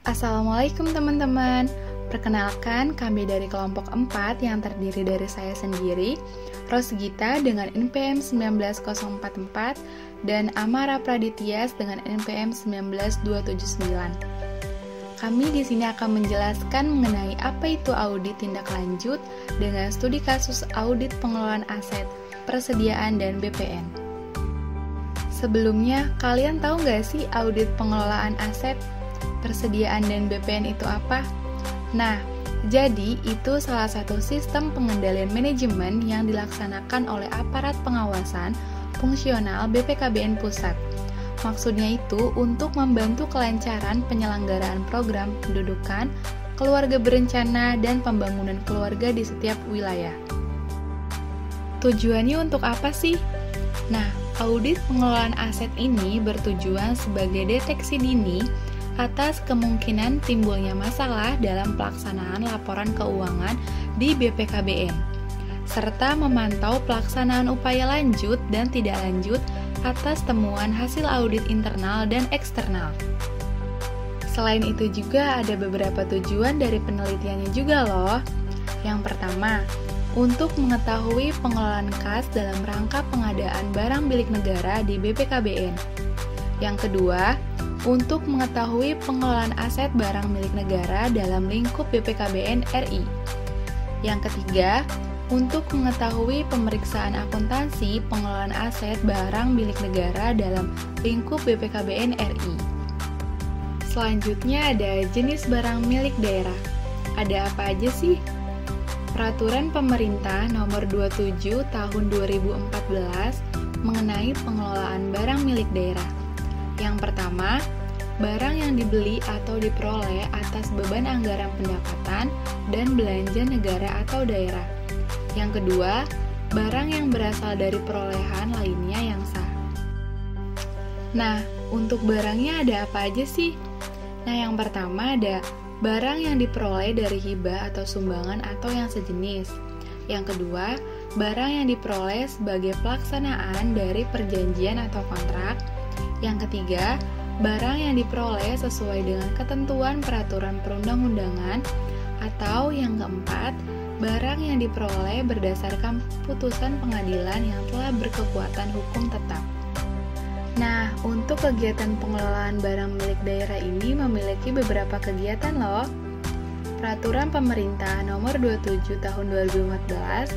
Assalamualaikum teman-teman. Perkenalkan, kami dari kelompok 4 yang terdiri dari saya sendiri, Rosgita dengan NPM 19044 dan Amara Pradityas dengan NPM 19279. Kami di sini akan menjelaskan mengenai apa itu audit tindak lanjut dengan studi kasus audit pengelolaan aset, persediaan, dan BPN. Sebelumnya, kalian tahu nggak sih audit pengelolaan aset, persediaan, dan BPN itu apa? Nah, jadi itu salah satu sistem pengendalian manajemen yang dilaksanakan oleh aparat pengawasan fungsional BPKBN Pusat. Maksudnya itu untuk membantu kelancaran penyelenggaraan program pendudukan, keluarga berencana, dan pembangunan keluarga di setiap wilayah. Tujuannya untuk apa sih? Nah, audit pengelolaan aset ini bertujuan sebagai deteksi dini atas kemungkinan timbulnya masalah dalam pelaksanaan laporan keuangan di BPKBN, serta memantau pelaksanaan upaya lanjut dan tidak lanjut atas temuan hasil audit internal dan eksternal. Selain itu juga ada beberapa tujuan dari penelitiannya juga loh. Yang pertama, untuk mengetahui pengelolaan kas dalam rangka pengadaan barang milik negara di BPKBN. Yang kedua, untuk mengetahui pengelolaan aset barang milik negara dalam lingkup BPKBN RI. Yang ketiga, untuk mengetahui pemeriksaan akuntansi pengelolaan aset barang milik negara dalam lingkup BPKBN RI. Selanjutnya ada jenis barang milik daerah. Ada apa aja sih? Peraturan Pemerintah Nomor 27 Tahun 2014 mengenai pengelolaan barang milik daerah. Yang pertama, barang yang dibeli atau diperoleh atas beban anggaran pendapatan dan belanja negara atau daerah. Yang kedua, barang yang berasal dari perolehan lainnya yang sah. Nah, untuk barangnya ada apa aja sih? Nah, yang pertama ada barang yang diperoleh dari hibah atau sumbangan atau yang sejenis. Yang kedua, barang yang diperoleh sebagai pelaksanaan dari perjanjian atau kontrak. Yang ketiga, barang yang diperoleh sesuai dengan ketentuan peraturan perundang-undangan. Atau yang keempat, barang yang diperoleh berdasarkan putusan pengadilan yang telah berkekuatan hukum tetap. Nah, untuk kegiatan pengelolaan barang milik daerah ini memiliki beberapa kegiatan loh. Peraturan Pemerintah Nomor 27 Tahun 2014.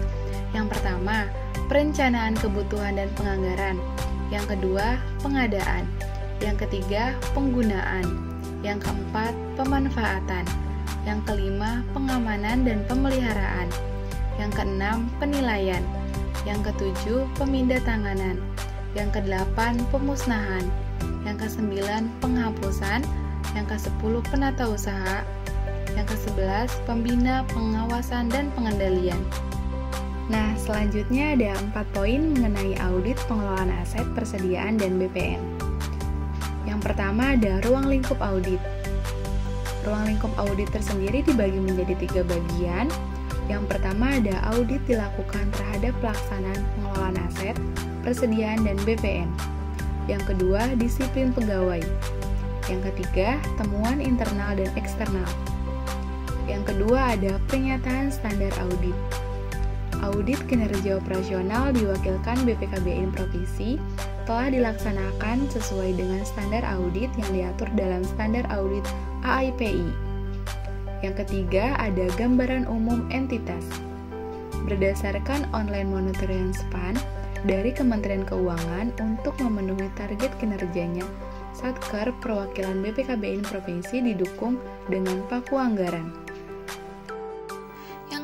Yang pertama, perencanaan kebutuhan dan penganggaran. Yang kedua, pengadaan. Yang ketiga, penggunaan. Yang keempat, pemanfaatan. Yang kelima, pengamanan dan pemeliharaan. Yang keenam, penilaian. Yang ketujuh, pemindatanganan. Yang kedelapan, pemusnahan. Yang kesembilan, penghapusan. Yang kesepuluh, penata usaha. Yang kesebelas, pembina, pengawasan, dan pengendalian. Nah, selanjutnya ada 4 poin mengenai audit pengelolaan aset, persediaan, dan BPN. Yang pertama ada ruang lingkup audit. Ruang lingkup audit tersendiri dibagi menjadi 3 bagian. Yang pertama ada audit dilakukan terhadap pelaksanaan pengelolaan aset, persediaan, dan BPN. Yang kedua, disiplin pegawai. Yang ketiga, temuan internal dan eksternal. Yang kedua ada pernyataan standar audit. Audit kinerja operasional diwakilkan BPKBN Provinsi telah dilaksanakan sesuai dengan standar audit yang diatur dalam standar audit AIPI. Yang ketiga ada gambaran umum entitas. Berdasarkan online monitoring SPAN dari Kementerian Keuangan untuk memenuhi target kinerjanya, Satker perwakilan BPKBN Provinsi didukung dengan paku anggaran.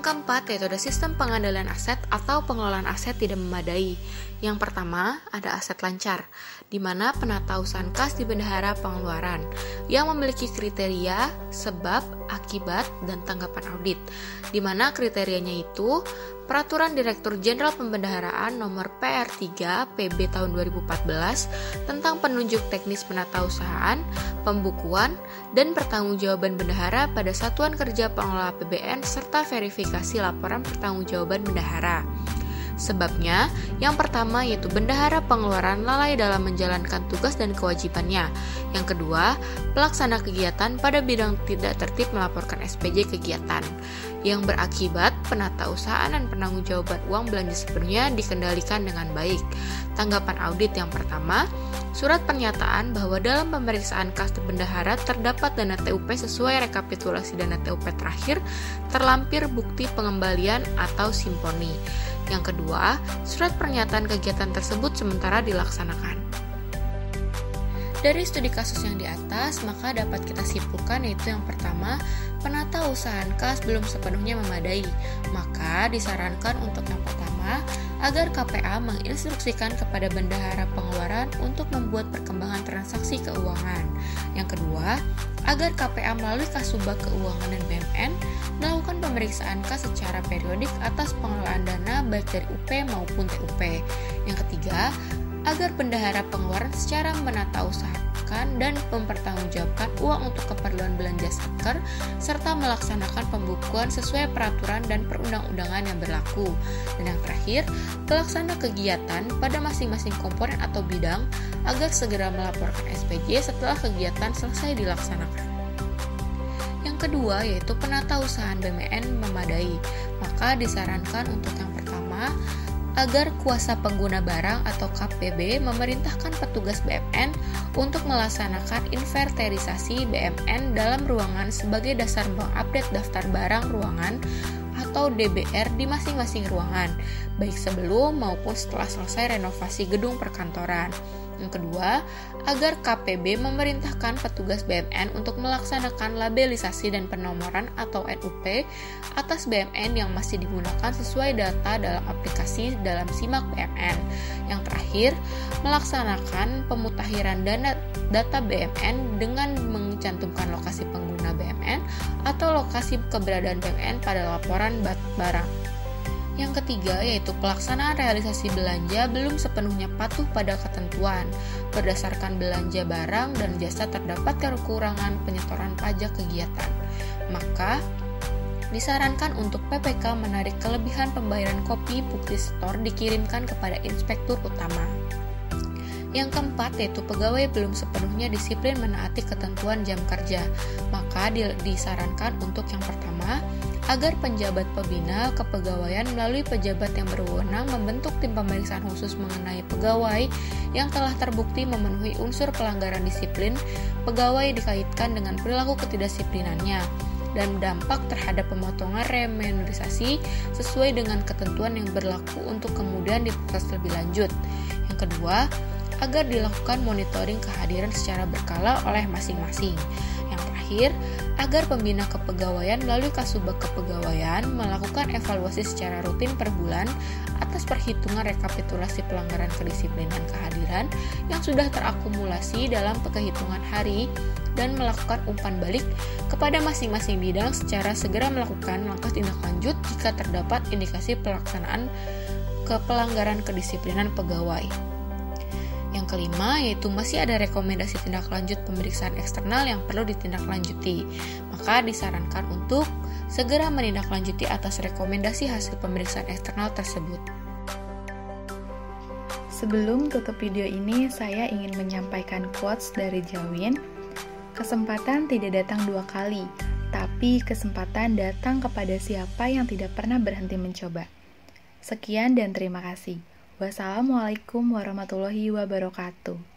Keempat, yaitu ada sistem pengendalian aset atau pengelolaan aset tidak memadai. Yang pertama, ada aset lancar, di mana penatausahaan kas di bendahara pengeluaran yang memiliki kriteria, sebab, akibat, dan tanggapan audit, di mana kriterianya itu Peraturan Direktur Jenderal Pembendaharaan Nomor PR3 PB tahun 2014 tentang penunjuk teknis penatausahaan, pembukuan, dan pertanggungjawaban bendahara pada Satuan Kerja Pengelola APBN serta verifikasi laporan pertanggungjawaban bendahara. Sebabnya, yang pertama yaitu bendahara pengeluaran lalai dalam menjalankan tugas dan kewajibannya. Yang kedua, pelaksana kegiatan pada bidang tidak tertib melaporkan SPJ kegiatan, yang berakibat penatausahaan dan penanggung-jawaban uang belanja sepenuhnya dikendalikan dengan baik. Tanggapan audit yang pertama, surat pernyataan bahwa dalam pemeriksaan kas bendahara terdapat dana TUP sesuai rekapitulasi dana TUP terakhir, terlampir bukti pengembalian atau simponi. Yang kedua, surat pernyataan kegiatan tersebut sementara dilaksanakan. Dari studi kasus yang di atas, maka dapat kita simpulkan yaitu yang pertama, penatausahaan kas belum sepenuhnya memadai. Maka disarankan untuk yang pertama, agar KPA menginstruksikan kepada bendahara pengeluaran untuk membuat perkembangan transaksi keuangan. Yang kedua, agar KPA melalui Kasubag Keuangan dan BMN melakukan pemeriksaan kas secara periodik atas pengelolaan dana baik dari UP maupun TUP. Yang ketiga, agar bendahara pengeluaran secara menatausahakan dan mempertanggungjawabkan uang untuk keperluan belanja satker serta melaksanakan pembukuan sesuai peraturan dan perundang-undangan yang berlaku. Dan yang terakhir, pelaksana kegiatan pada masing-masing komponen atau bidang agar segera melaporkan SPJ setelah kegiatan selesai dilaksanakan. Yang kedua yaitu penatausahaan BMN memadai. Maka disarankan untuk yang pertama, agar kuasa pengguna barang atau KPB memerintahkan petugas BMN untuk melaksanakan inventarisasi BMN dalam ruangan sebagai dasar mengupdate daftar barang ruangan atau DBR di masing-masing ruangan, baik sebelum maupun setelah selesai renovasi gedung perkantoran. Yang kedua, agar KPB memerintahkan petugas BMN untuk melaksanakan labelisasi dan penomoran atau NUP atas BMN yang masih digunakan sesuai data dalam aplikasi dalam SIMAK BMN. Yang terakhir, melaksanakan pemutakhiran data BMN dengan mencantumkan lokasi pengguna BMN atau lokasi keberadaan BMN pada laporan barang. Yang ketiga yaitu pelaksanaan realisasi belanja belum sepenuhnya patuh pada ketentuan. Berdasarkan belanja barang dan jasa terdapat kekurangan penyetoran pajak kegiatan. Maka disarankan untuk PPK menarik kelebihan pembayaran kopi bukti setor dikirimkan kepada inspektur utama. Yang keempat yaitu pegawai belum sepenuhnya disiplin menaati ketentuan jam kerja. Maka disarankan untuk yang pertama, agar penjabat pembina kepegawaian melalui pejabat yang berwenang membentuk tim pemeriksaan khusus mengenai pegawai yang telah terbukti memenuhi unsur pelanggaran disiplin pegawai dikaitkan dengan perilaku ketidakdisiplinannya dan dampak terhadap pemotongan remunerasi sesuai dengan ketentuan yang berlaku untuk kemudian diproses lebih lanjut. Yang kedua, agar dilakukan monitoring kehadiran secara berkala oleh masing-masing. Yang terakhir, agar pembina kepegawaian melalui Kasubag Kepegawaian melakukan evaluasi secara rutin per bulan atas perhitungan rekapitulasi pelanggaran kedisiplinan kehadiran yang sudah terakumulasi dalam kehitungan hari dan melakukan umpan balik kepada masing-masing bidang secara segera melakukan langkah tindak lanjut jika terdapat indikasi pelaksanaan pelanggaran kedisiplinan pegawai. Yang kelima yaitu masih ada rekomendasi tindak lanjut pemeriksaan eksternal yang perlu ditindaklanjuti. Maka disarankan untuk segera menindaklanjuti atas rekomendasi hasil pemeriksaan eksternal tersebut. Sebelum tutup video ini, saya ingin menyampaikan quotes dari Jawin. Kesempatan tidak datang dua kali, tapi kesempatan datang kepada siapa yang tidak pernah berhenti mencoba. Sekian dan terima kasih. Wassalamualaikum warahmatullahi wabarakatuh.